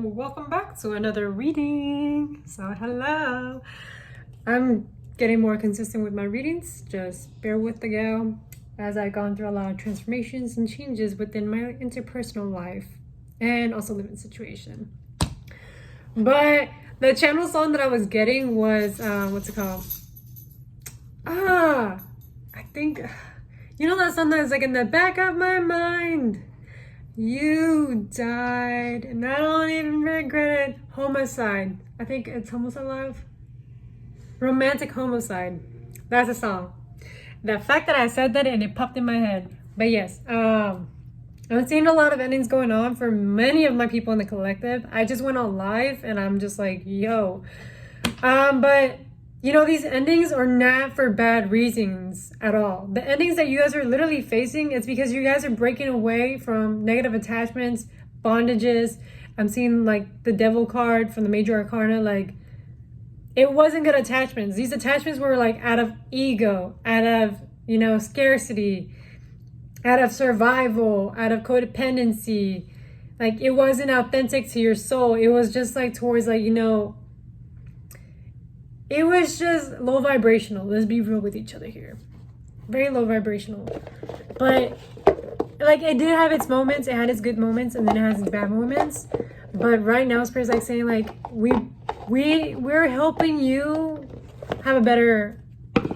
Welcome back to another reading. So hello. I'm getting more consistent with my readings. Just bear with the gal as I've gone through a lot of transformations and changes within my interpersonal life and also living situation. But the channel song that I was getting was what's it called? I think that song that's like in the back of my mind. You died, and I don't even regret it. Homicide. I think it's Homicide Love. Romantic Homicide. That's a song. The fact that I said that and it popped in my head. But yes, I'm seeing a lot of endings going on for many of my people in the collective. I just went on live and I'm just like, yo. But these endings are not for bad reasons at all. The endings that you guys are literally facing, it's because you guys are breaking away from negative attachments, bondages. I'm seeing like the Devil card from the Major Arcana. Like, it wasn't good attachments. These attachments were like out of ego, out of, scarcity, out of survival, out of codependency. Like, it wasn't authentic to your soul. It was just like towards like, it was just low vibrational. Let's be real with each other here. Very low vibrational. But like, it did have its moments. It had its good moments and then it has its bad moments. But right now, Spirit's like saying like, we're helping you have a better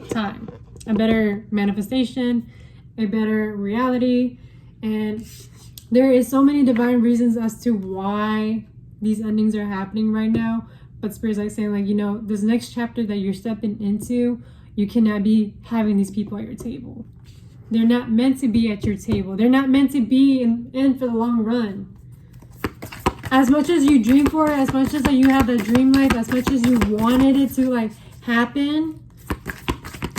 time, a better manifestation, a better reality. And there is so many divine reasons as to why these endings are happening right now. But Spirit's like saying like, this next chapter that you're stepping into, you cannot be having these people at your table. They're not meant to be at your table. They're not meant to be in for the long run. As much as you dream for it, as much as you have the dream life, as much as you wanted it to like happen,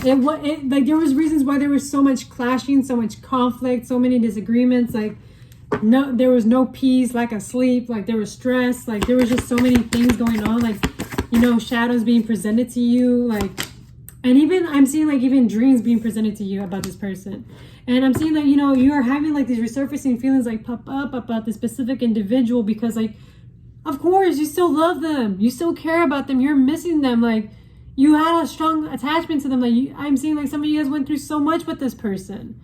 there was reasons why there was so much clashing, so much conflict, so many disagreements. Like, no, there was no peace, lack of sleep, like there was stress, like there was just so many things going on, like, shadows being presented to you, like, and even I'm seeing like even dreams being presented to you about this person. And I'm seeing that, you are having like these resurfacing feelings like pop up about this specific individual because like, of course, you still love them. You still care about them. You're missing them. Like, you had a strong attachment to them. Like, I'm seeing like some of you guys went through so much with this person.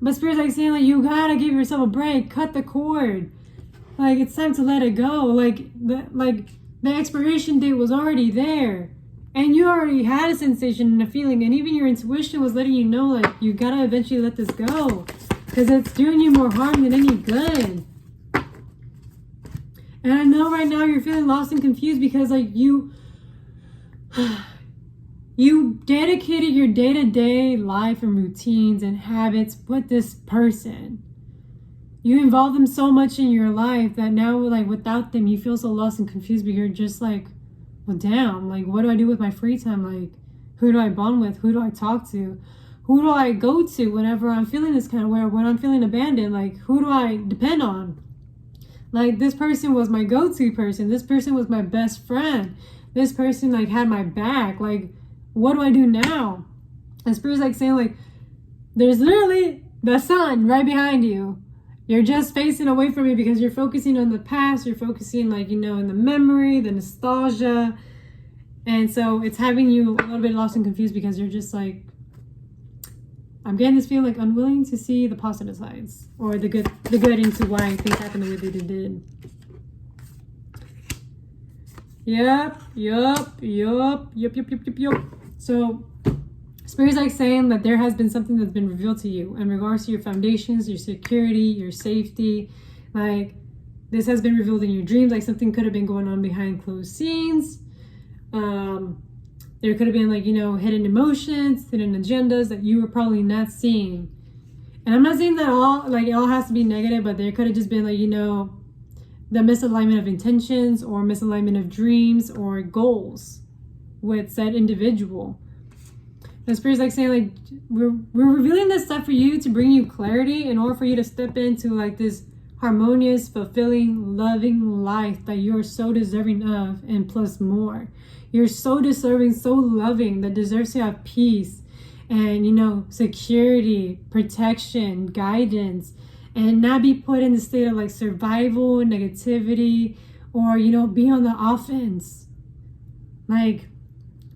But Spirit's like saying like, you gotta give yourself a break. Cut the cord. Like, it's time to let it go. Like the expiration date was already there. And you already had a sensation and a feeling, and even your intuition was letting you know, like, you gotta eventually let this go. Because it's doing you more harm than any good. And I know right now you're feeling lost and confused because, like, you dedicated your day-to-day life and routines and habits with this person. You involve them so much in your life that now, like, without them, you feel so lost and confused, but you're just like, well, damn, like, what do I do with my free time? Like, who do I bond with? Who do I talk to? Who do I go to whenever I'm feeling this kind of way? When I'm feeling abandoned, like, who do I depend on? Like, this person was my go-to person. This person was my best friend. This person, like, had my back. Like, what do I do now? And Spirit's like saying, like, there's literally the sun right behind you. You're just facing away from it because you're focusing on the past. You're focusing, like, in the memory, the nostalgia. And so it's having you a little bit lost and confused because you're just like, I'm getting this feeling like unwilling to see the positive sides or the good into why things happen the way they did. Yep. So Spirit's like saying that there has been something that's been revealed to you in regards to your foundations, your security, your safety. Like, this has been revealed in your dreams. Like, something could have been going on behind closed scenes. There could have been, like, hidden emotions, hidden agendas that you were probably not seeing. And I'm not saying that it all has to be negative, but there could have just been, like, the misalignment of intentions or misalignment of dreams or goals with said individual. The Spirit's like saying, like, we're revealing this stuff for you to bring you clarity in order for you to step into, like, this harmonious, fulfilling, loving life that you're so deserving of, and plus more. You're so deserving, so loving, that deserves to have peace and, security, protection, guidance, and not be put in the state of, like, survival, negativity, or, you know, be on the offense. Like,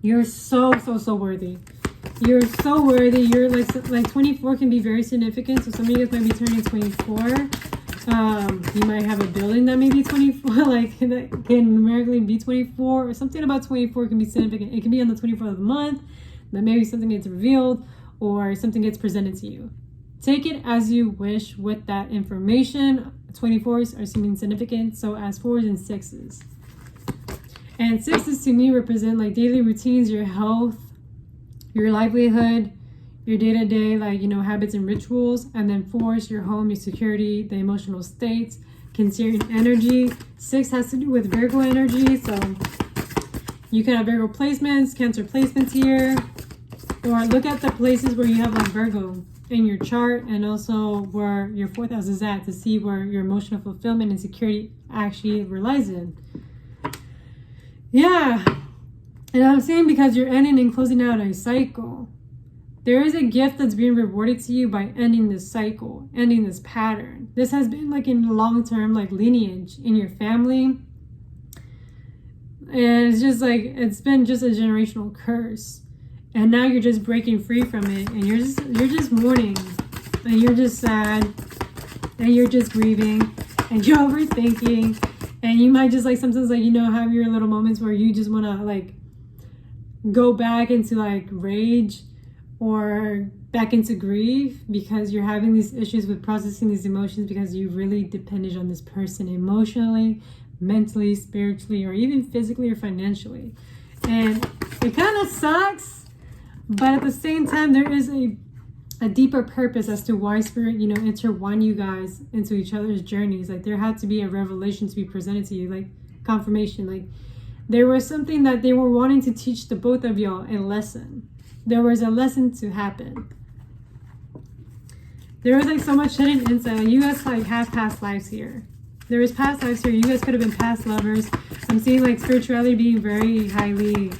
you're so worthy. You're so worthy. You're like 24 can be very significant. So some of you guys might be turning 24. You might have a building that may be 24, like that can numerically be 24, or something about 24 can be significant. It can be on the 24th of the month that maybe something gets revealed or something gets presented to you. Take it as you wish with that information. 24s are seeming significant, so as 4s and 6s. And 6s to me represent like daily routines, your health, your livelihood, your day-to-day, like, you know, habits and rituals. And then 4s, your home, your security, the emotional states, Cancerian energy. 6 has to do with Virgo energy, so you can have Virgo placements, Cancer placements here, or look at the places where you have like Virgo in your chart, and also where your 4th house is at, to see where your emotional fulfillment and security actually relies in. Yeah, and I'm saying because you're ending and closing out a cycle. There is a gift that's being rewarded to you by ending this cycle, ending this pattern. This has been like in long-term like lineage in your family. And it's just like, it's been just a generational curse. And now you're just breaking free from it, and you're just mourning, and you're just sad, and you're just grieving, and you're overthinking, and you might just like sometimes like, you know, have your little moments where you just want to like go back into like rage or back into grief because you're having these issues with processing these emotions because you really depended on this person emotionally, mentally, spiritually, or even physically or financially. And it kind of sucks. But at the same time, there is a deeper purpose as to why Spirit, you know, intertwine you guys into each other's journeys. Like, there had to be a revelation to be presented to you, like confirmation. Like, there was something that they were wanting to teach the both of y'all, a lesson. There was a lesson to happen. There was like so much hidden insight. You guys like have past lives here. There is past lives here. You guys could have been past lovers. I'm seeing like spirituality being very highly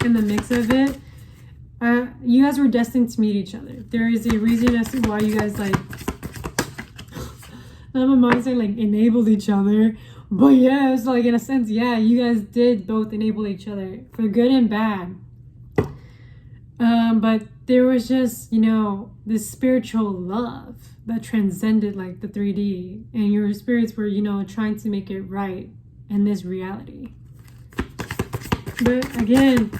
in the mix of it. You guys were destined to meet each other. There is a reason as to why you guys like, not my mind saying like enabled each other, but yeah, it's like in a sense, yeah, you guys did both enable each other for good and bad. But there was just, you know, this spiritual love that transcended like the 3D, and your spirits were, you know, trying to make it right in this reality. But again,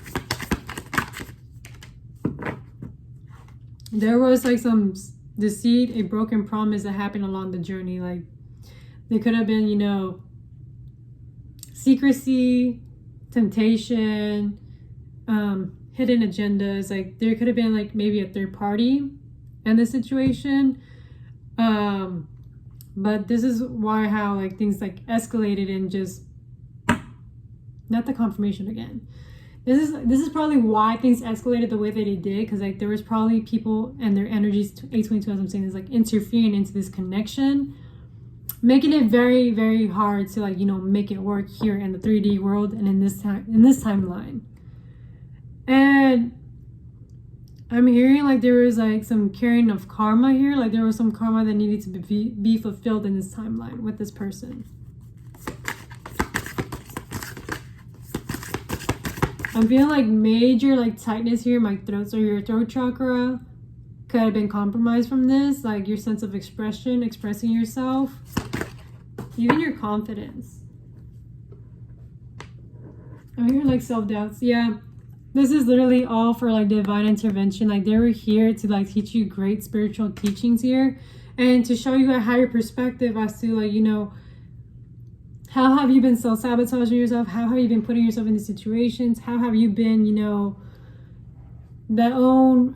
there was like some deceit, a broken promise that happened along the journey. Like, there could have been, you know, secrecy, temptation, hidden agendas. Like, there could have been like maybe a third party in this situation. But this is why how like things like escalated and just not the confirmation again. This is probably why things escalated the way that it did, because like there was probably people and their energies, A22 as I'm saying, is like interfering into this connection, making it very, very hard to like, you know, make it work here in the 3D world and in this timeline. And I'm hearing like there was like some carrying of karma here, like there was some karma that needed to be fulfilled in this timeline with this person. I'm feeling like major like tightness here in my throat. So your throat chakra could have been compromised from this. Like your sense of expression, expressing yourself. Even your confidence. I'm hearing like self-doubts. Yeah. This is literally all for like divine intervention. Like they were here to like teach you great spiritual teachings here. And to show you a higher perspective as to like, you know, how have you been self-sabotaging yourself? How have you been putting yourself in these situations? How have you been, you know, that own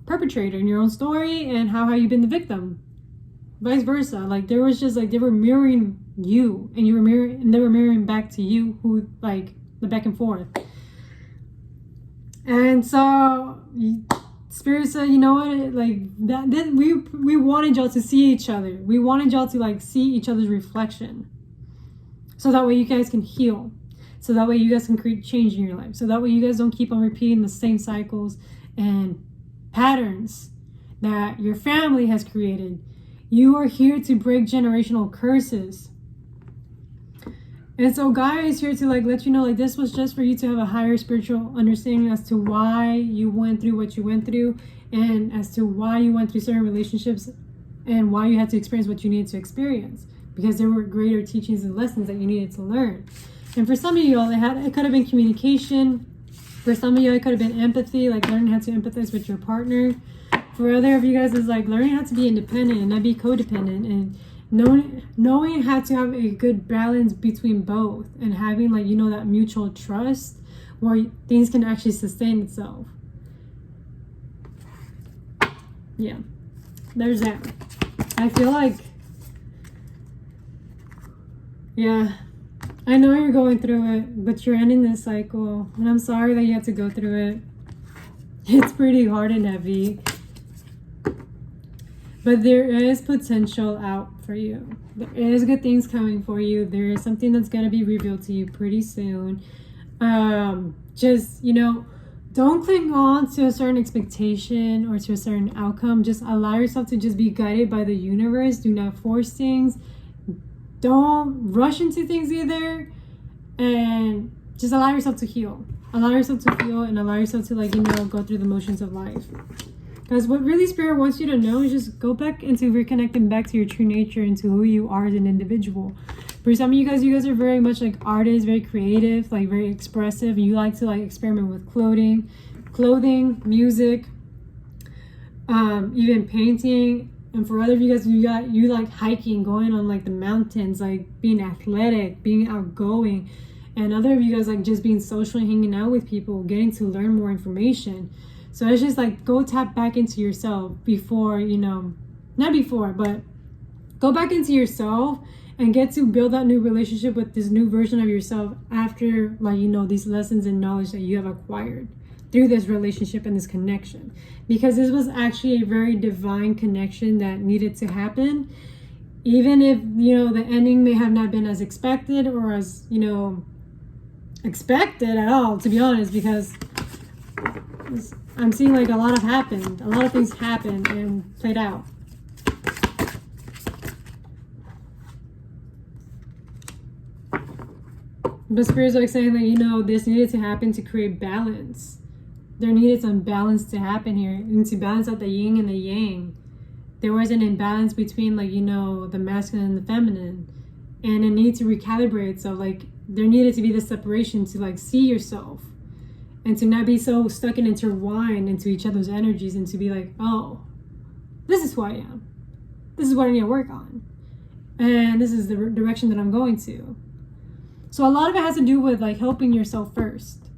perpetrator in your own story? And how have you been the victim? Vice versa. Like there was just like they were mirroring you, and you were mirroring, and they were mirroring back to you, who like the back and forth. And so Spirit said, you know what, like that we wanted y'all to see each other. We wanted y'all to like see each other's reflection. So that way you guys can heal. So that way you guys can create change in your life. So that way you guys don't keep on repeating the same cycles and patterns that your family has created. You are here to break generational curses. And so Gaia is here to like let you know like this was just for you to have a higher spiritual understanding as to why you went through what you went through, and as to why you went through certain relationships, and why you had to experience what you needed to experience, because there were greater teachings and lessons that you needed to learn. And for some of you all, it could have been communication. For some of you, it could have been empathy, like learning how to empathize with your partner. For other of you guys, it's like learning how to be independent and not be codependent, and knowing how to have a good balance between both, and having like, you know, that mutual trust where things can actually sustain itself. Yeah, there's that. I feel like, yeah, I know you're going through it, but you're ending this cycle, and I'm sorry that you had to go through it. It's pretty hard and heavy. But there is potential out for you. There is good things coming for you. There is something that's going to be revealed to you pretty soon. Just, you know, don't cling on to a certain expectation or to a certain outcome. Just allow yourself to just be guided by the universe. Do not force things. Don't rush into things either. And just allow yourself to heal. Allow yourself to feel, and allow yourself to, like, you know, go through the motions of life. Because what really Spirit wants you to know is just go back into reconnecting back to your true nature, into who you are as an individual. For some of you guys are very much like artists, very creative, like very expressive. You like to like experiment with clothing, music, even painting. And for other of you guys, you like hiking, going on like the mountains, like being athletic, being outgoing. And other of you guys like just being social and hanging out with people, getting to learn more information. So it's just like, go tap back into yourself before, you know, not before, but go back into yourself and get to build that new relationship with this new version of yourself after, like, you know, these lessons and knowledge that you have acquired through this relationship and this connection. Because this was actually a very divine connection that needed to happen. Even if, you know, the ending may have not been as expected or as, you know, expected at all, to be honest, because I'm seeing like a lot of things happened and played out. But Spirit's like saying that, you know, this needed to happen to create balance. There needed some balance to happen here, and to balance out the yin and the yang. There was an imbalance between, like, you know, the masculine and the feminine, and it needed to recalibrate. So like there needed to be this separation to like see yourself, and to not be so stuck and intertwined into each other's energies, and to be like, oh, this is who I am. This is what I need to work on. And this is the direction that I'm going to. So a lot of it has to do with like helping yourself first.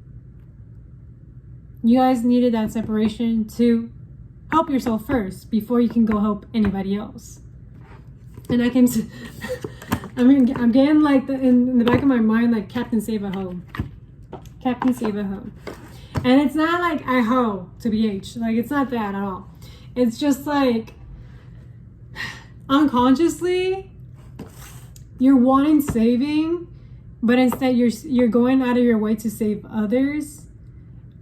You guys needed that separation to help yourself first before you can go help anybody else. And I came to, I'm getting like in the back of my mind, like Captain Save-A-Ho. Captain Save-A-Ho. And it's not like I ho to BH. Like, it's not that at all. It's just like unconsciously you're wanting saving, but instead you're going out of your way to save others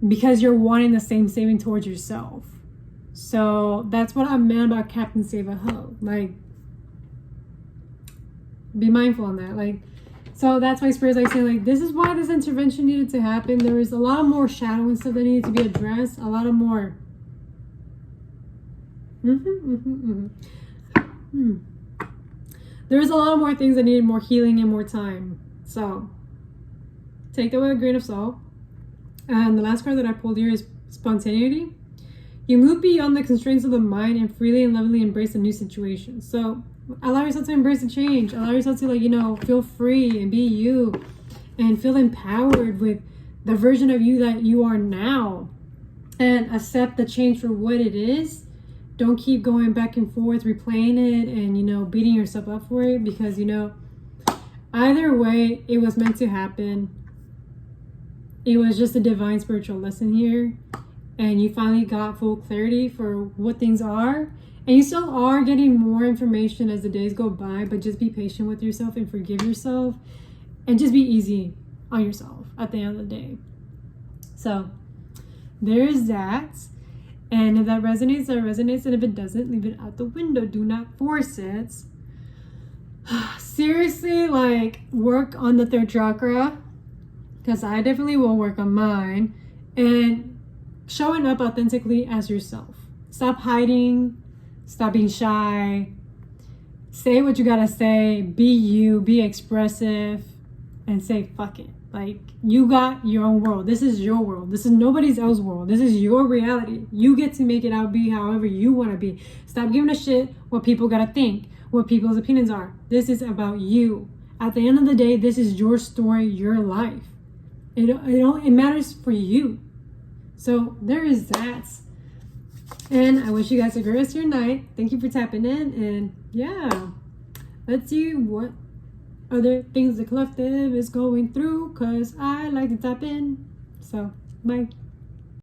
because you're wanting the same saving towards yourself. So that's what I meant about Captain Save-A-Ho. Like, be mindful on that. Like, so that's why Spirit's like saying, like, this is why this intervention needed to happen. There was a lot more shadow and stuff that needed to be addressed. A lot of more. There was a lot more things that needed more healing and more time. So take that with a grain of salt. And the last card that I pulled here is spontaneity. You move beyond the constraints of the mind and freely and lovingly embrace a new situation. So allow yourself to embrace the change. Allow yourself to, like, you know, feel free and be you and feel empowered with the version of you that you are now, and accept the change for what it is. Don't keep going back and forth, replaying it and, you know, beating yourself up for it, because, you know, either way, it was meant to happen. It was just a divine spiritual lesson here, and you finally got full clarity for what things are. And you still are getting more information as the days go by, but just be patient with yourself and forgive yourself, and just be easy on yourself at the end of the day. So there's that. And if that resonates, that resonates. And if it doesn't, leave it out the window. Do not force it. Seriously, like, work on the third chakra, because I definitely will work on mine, and showing up authentically as yourself. Stop hiding, stop being shy, say what you gotta say, be you, be expressive, and say fuck it. Like, you got your own world. This is your world. This is nobody's else's world. This is your reality. You get to make it out, be however you want to be. Stop giving a shit what people gotta think, what people's opinions are. This is about you. At the end of the day, this is your story, your life. It matters for you. So there is that. And I wish you guys a great rest of your night. Thank you for tapping in. And yeah, let's see what other things the collective is going through, because I like to tap in. So bye.